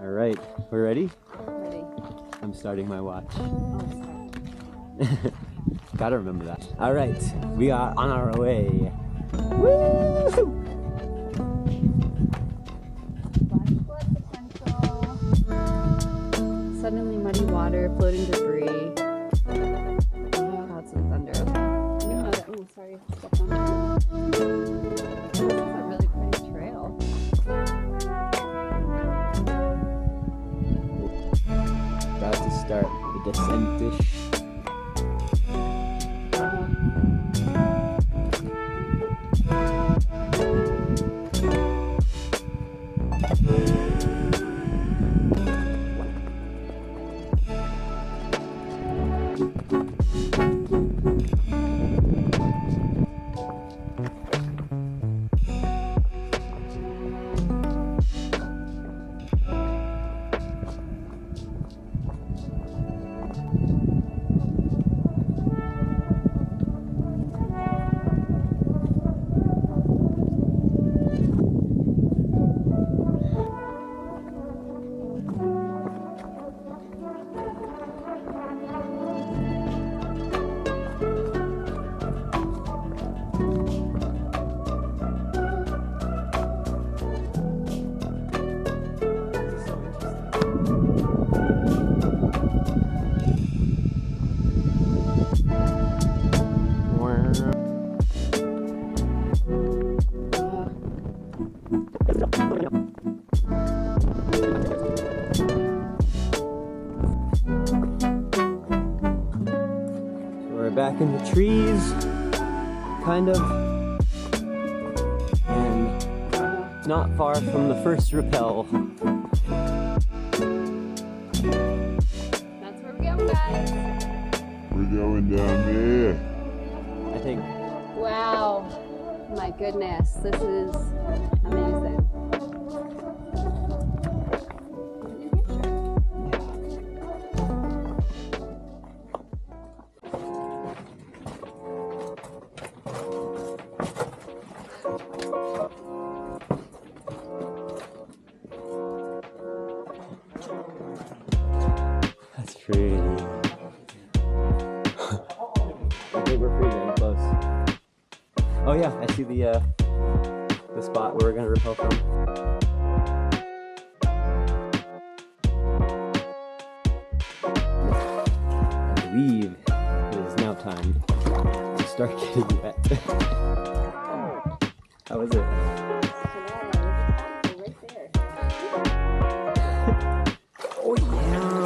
All right, we're ready? Ready. I'm starting my watch. Oh, sorry. Gotta remember that. All right, we are on our way. Woo! Flood potential. Suddenly muddy water, floating debris. Clouds and thunder. Okay. Oh, sorry. Stepped on. This is a really pretty trail. About to start the descent-ish. We're back in the trees, kind of, and not far from the first rappel. That's where we go, guys. We're going down there. I think. Wow. My goodness. This is amazing. That's pretty. I think we're pretty dang close. Oh yeah, I see the spot where we're gonna rappel from. I believe it is now time to start getting wet. How is it? Oh yeah.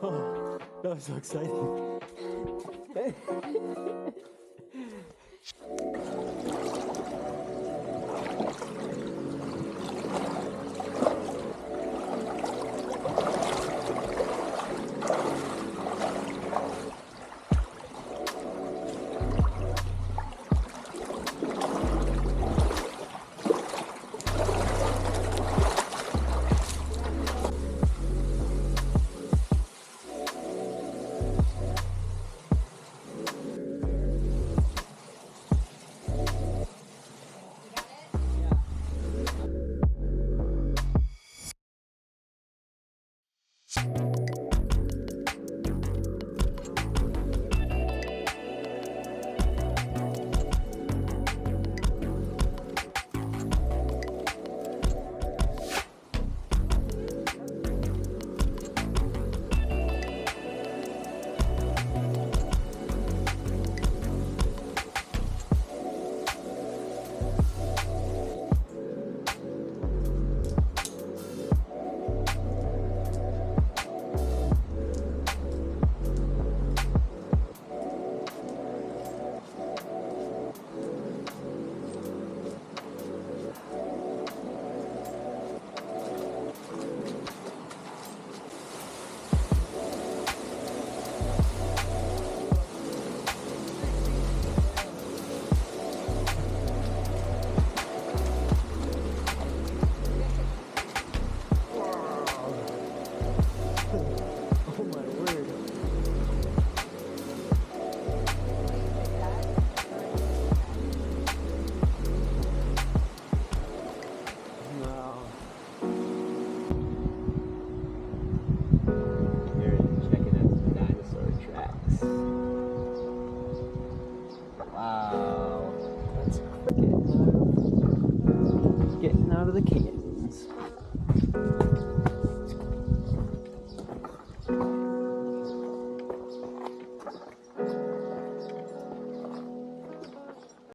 Oh, that was so exciting. Oh my word. Wow. Here, checking out some dinosaur tracks. Wow. That's getting out of the can.